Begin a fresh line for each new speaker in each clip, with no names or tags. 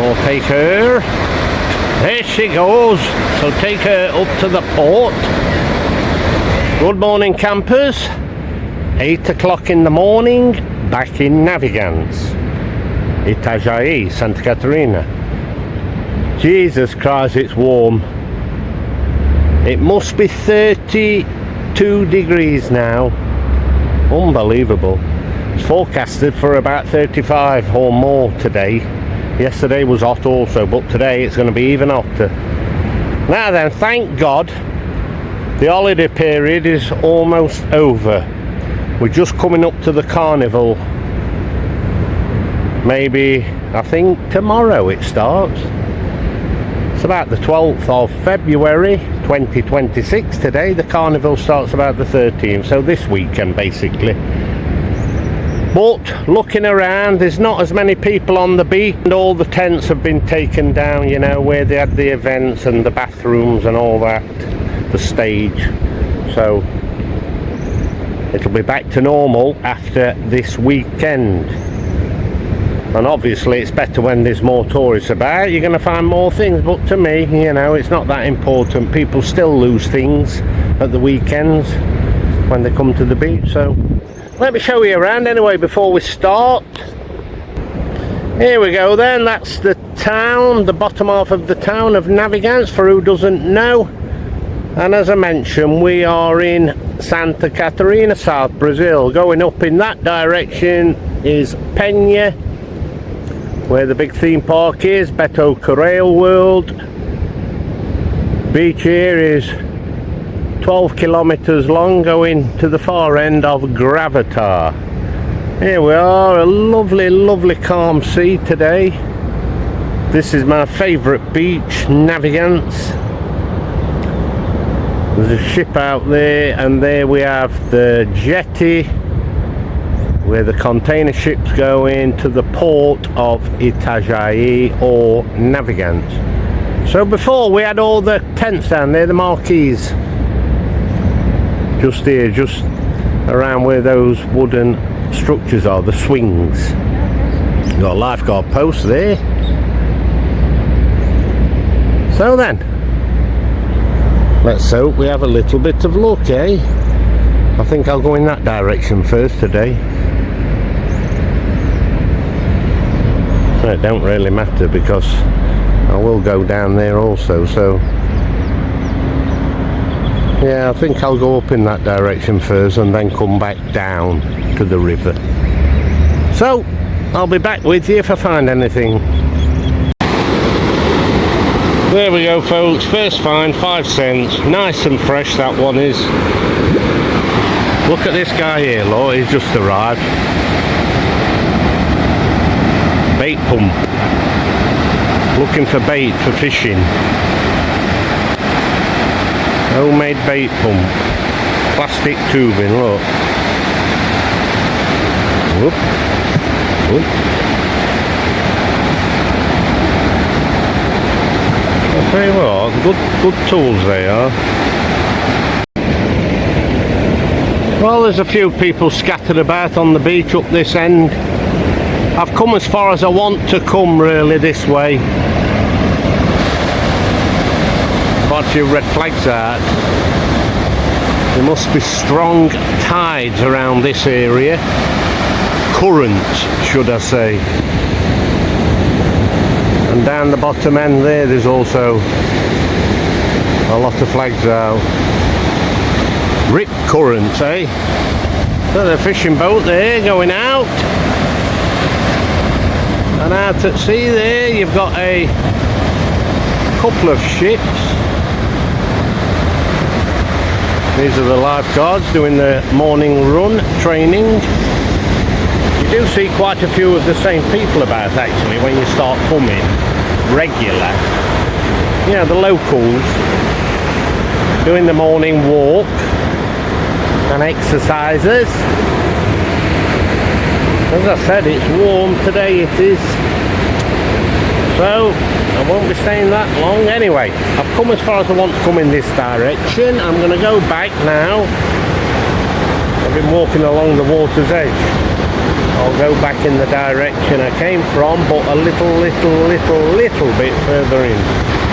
Or take her. There she goes. So take her up to the port. Good morning, campers. 8 o'clock in the morning, back in Navegantes, Itajaí, Santa Catarina. Jesus Christ, it's warm. It must be 32 degrees now. Unbelievable. It's forecasted for about 35 or more today. Yesterday was hot also, but today it's going to be even hotter. Now then, thank God the holiday period is almost over. We're just coming up to the carnival. Maybe, I think tomorrow it starts. It's about the 12th of February 2026 today. The carnival starts about the 13th, so this weekend basically. But looking around, there's not as many people on the beach, and all the tents have been taken down, you know, where they had the events and the bathrooms and all that, the stage. So it'll be back to normal after this weekend. And obviously it's better when there's more tourists about. You're going to find more things, but to me, you know, it's not that important. People still lose things at the weekends when they come to the beach. So let me show you around anyway before we start. Here we go then. That's the town, the bottom half of the town of Navegantes, for who doesn't know. And as I mentioned, we are in Santa Catarina South Brazil. Going up in that direction is Penha, where the big theme park is, Beto Carreiro World. Beach here is 12 kilometers long, going to the far end of Gravatar. Here we are, a lovely, lovely calm sea today. This is my favourite beach, Navegantes. There's a ship out there, and there we have the jetty where the container ships go into the port of Itajaí or Navegantes. So before we had all the tents down there, the marquees, just here, just around where those wooden structures are, the swings. Got a lifeguard post there. So then, let's hope we have a little bit of luck, eh? I think I'll go in that direction first today. It don't really matter because I will go down there also, so yeah, I think I'll go up in that direction first and then come back down to the river. So I'll be back with you if I find anything. There we go, folks. First find, 5 cents. Nice and fresh that one is. Look at this guy here, look, he's just arrived. Bait pump. Looking for bait for fishing. Homemade bait pump. Plastic tubing, look. Whoop. Whoop. I'll tell you what, good tools they are. Well, there's a few people scattered about on the beach up this end. I've come as far as I want to come really this way. Quite a few red flags out. There must be strong tides around this area. Currents, should I say. And down the bottom end there's also a lot of flags out. Rip currents, eh? There's a fishing boat there going out. And out at sea there you've got a couple of ships. These are the lifeguards doing the morning run training. You do see quite a few of the same people about actually when you start coming regular. You know, the locals doing the morning walk and exercises. As I said, it's warm today, it is. So I won't be staying that long. Anyway, I've come as far as I want to come in this direction. I'm going to go back now. I've been walking along the water's edge. I'll go back in the direction I came from, but a little bit further in.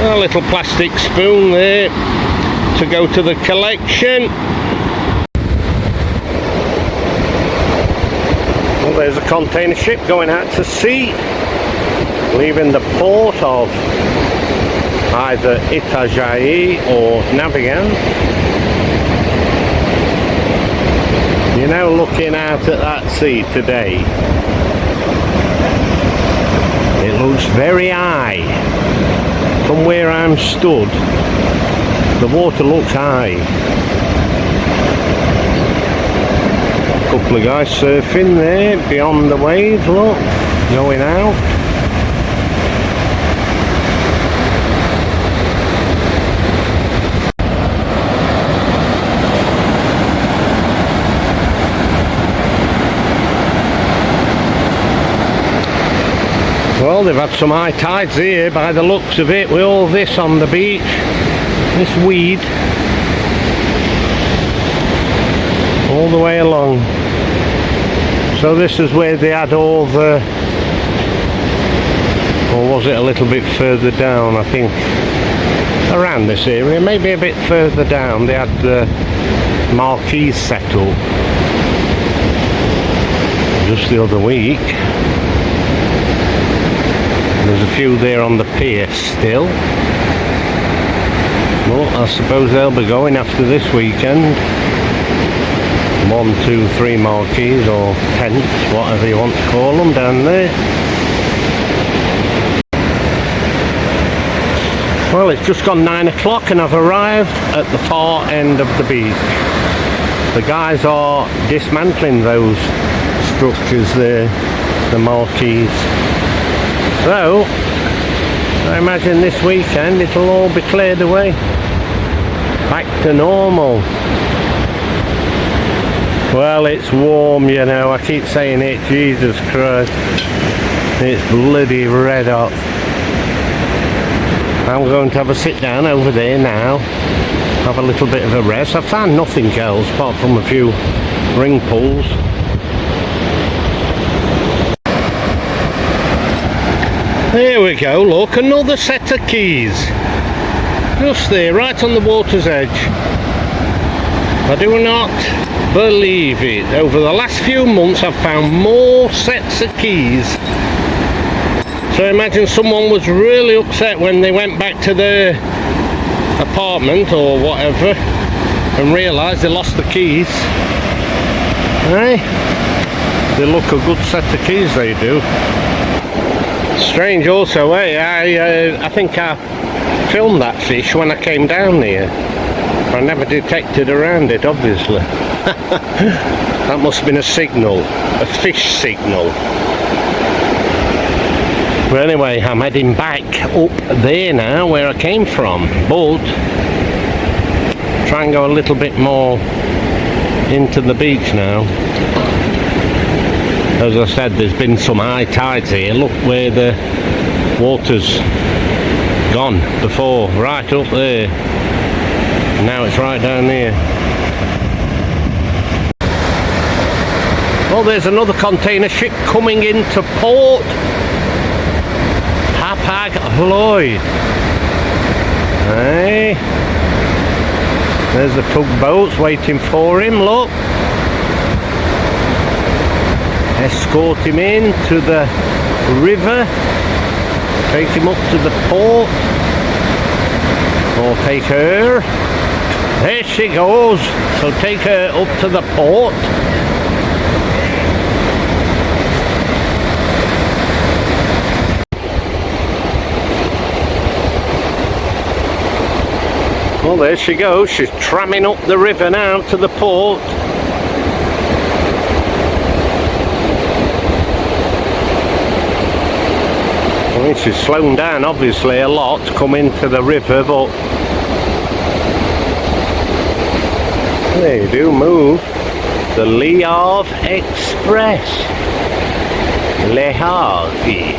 A little plastic spoon there to go to the collection. Well, there's a container ship going out to sea, leaving the port of either Itajaí or Navegantes. You know, looking out at that sea today, it looks very high. From where I'm stood, the water looks high. A couple of guys surfing there beyond the waves, look, going out. Well, they've had some high tides here by the looks of it, with all this on the beach, this weed, all the way along. So this is where they had all the, or was it a little bit further down, I think, around this area, maybe a bit further down, they had the marquees set up just the other week. There's a few there on the pier still. Well, I suppose they'll be going after this weekend. 1, 2, 3 marquees or tents, whatever you want to call them, down there. Well, it's just gone 9 o'clock and I've arrived at the far end of the beach. The guys are dismantling those structures there, the marquees. So, I imagine this weekend it'll all be cleared away, back to normal. Well, it's warm, you know, I keep saying it, Jesus Christ, it's bloody red hot. I'm going to have a sit down over there now, have a little bit of a rest. I found nothing else apart from a few ring pulls. There we go, look, another set of keys. Just there, right on the water's edge. I do not believe it. Over the last few months I've found more sets of keys. So I imagine someone was really upset when they went back to their apartment or whatever and realised they lost the keys. Hey? They look a good set of keys, they do. Strange also, I think I filmed that fish when I came down here. I never detected around it, obviously. That must have been a signal, a fish signal. Well, anyway, I'm heading back up there now where I came from, but try and go a little bit more into the beach now. As I said, there's been some high tides here. Look where the water's gone before, right up there. Now it's right down here. Well, there's another container ship coming into port. Hapag-Lloyd. Hey. There's the tugboats waiting for him, look. Escort him in to the river, take him up to the port, or take her. There she goes, so take her up to the port. Well, there she goes, she's tramming up the river now to the port. I mean, she's slowing down obviously a lot to come into the river, but they do move. The Le Havre Express. Le Havre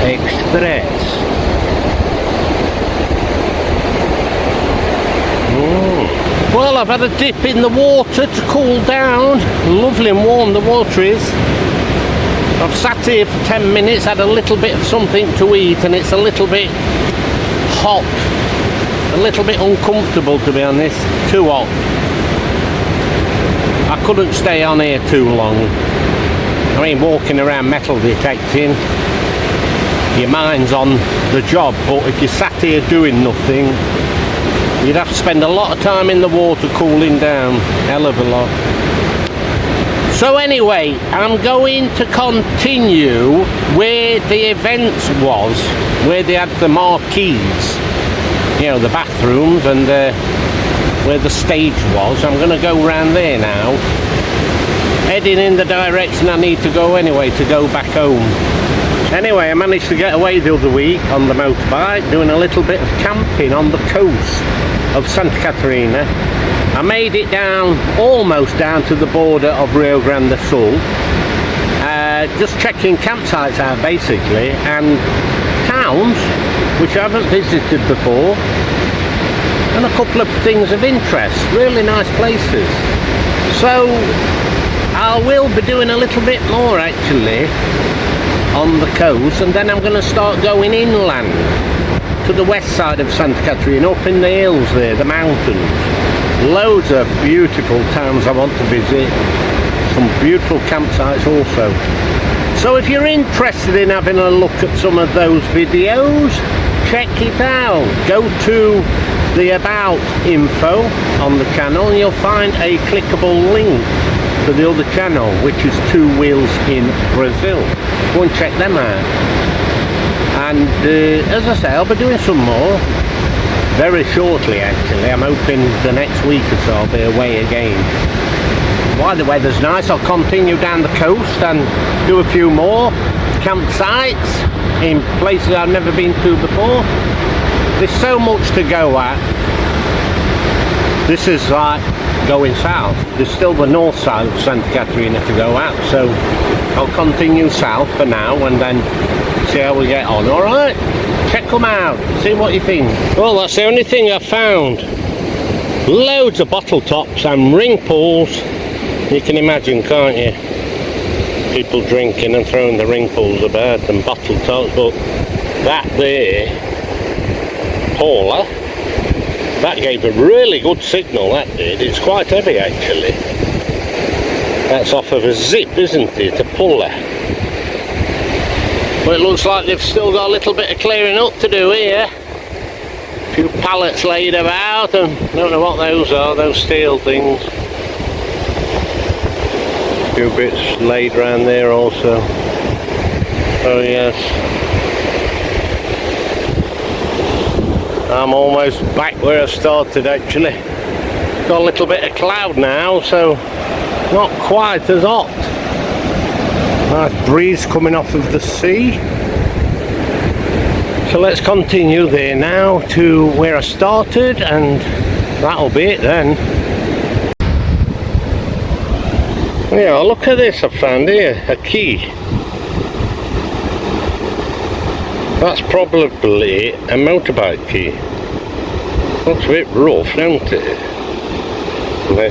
Express. Well, I've had a dip in the water to cool down. Lovely and warm the water is. I've sat here for 10 minutes, had a little bit of something to eat, and it's a little bit hot. A little bit uncomfortable, to be honest. Too hot. I couldn't stay on here too long. I mean, walking around metal detecting, your mind's on the job, but if you sat here doing nothing, you'd have to spend a lot of time in the water cooling down. Hell of a lot. So anyway, I'm going to continue where the events was, where they had the marquees, you know, the bathrooms, and where the stage was. I'm going to go round there now, heading in the direction I need to go anyway to go back home. Anyway, I managed to get away the other week on the motorbike, doing a little bit of camping on the coast of Santa Catarina. I made it down, almost down to the border of Rio Grande do Sul, just checking campsites out basically, and towns which I haven't visited before, and a couple of things of interest, really nice places. So I will be doing a little bit more actually on the coast, and then I'm going to start going inland to the west side of Santa Catarina, up in the hills there, the mountains. Loads of beautiful towns I want to visit, some beautiful campsites also. So if you're interested in having a look at some of those videos, check it out. Go to the about info on the channel and you'll find a clickable link to the other channel, which is Two Wheels in Brazil. Go and check them out. And as I say, I'll be doing some more very shortly actually. I'm hoping the next week or so I'll be away again. While the weather's nice, I'll continue down the coast and do a few more campsites in places I've never been to before. There's so much to go at. This is like going south. There's still the north side of Santa Catarina to go at, so I'll continue south for now and then see how we get on. Alright, check them out, see what you think. Well, that's the only thing I found. Loads of bottle tops and ring pools. You can imagine, can't you? People drinking and throwing the ring pools about and bottle tops, but that there, Paula, that gave a really good signal, that did. It's quite heavy actually. That's off of a zip, isn't it? A puller. But it looks like they've still got a little bit of clearing up to do here. A few pallets laid about, and I don't know what those are, those steel things. A few bits laid around there also. Oh yes. I'm almost back where I started actually. Got a little bit of cloud now, so not quite as hot. Nice breeze coming off of the sea. So let's continue there now to where I started, and that'll be it then. Yeah, look at this I found here, a key. That's probably a motorbike key. Looks a bit rough, don't it?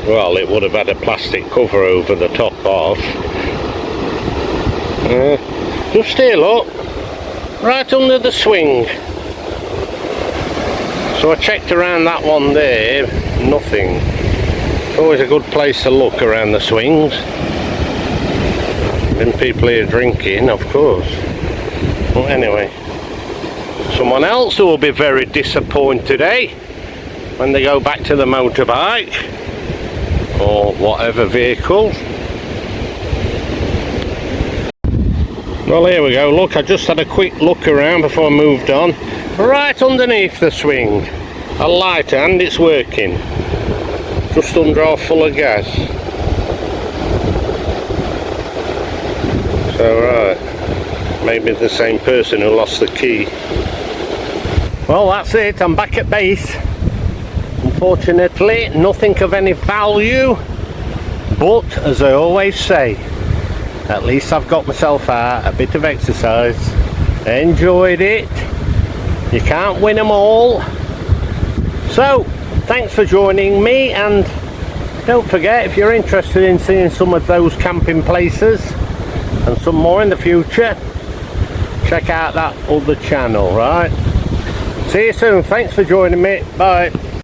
Well, it would have had a plastic cover over the top half. Just here, look, right under the swing. So I checked around that one there, nothing. Always a good place to look around the swings. Been people here drinking, of course. Well, anyway, someone else who will be very disappointed, eh? When they go back to the motorbike or whatever vehicle. Well, here we go. Look, I just had a quick look around before I moved on. Right underneath the swing, a lighter, and it's working. Just under half full of gas. So right, maybe the same person who lost the key. Well, that's it. I'm back at base. Unfortunately, nothing of any value, but as I always say, at least I've got myself out, a bit of exercise, enjoyed it. You can't win them all. So thanks for joining me, and don't forget, if you're interested in seeing some of those camping places and some more in the future, check out that other channel, right? See you soon. Thanks for joining me. Bye.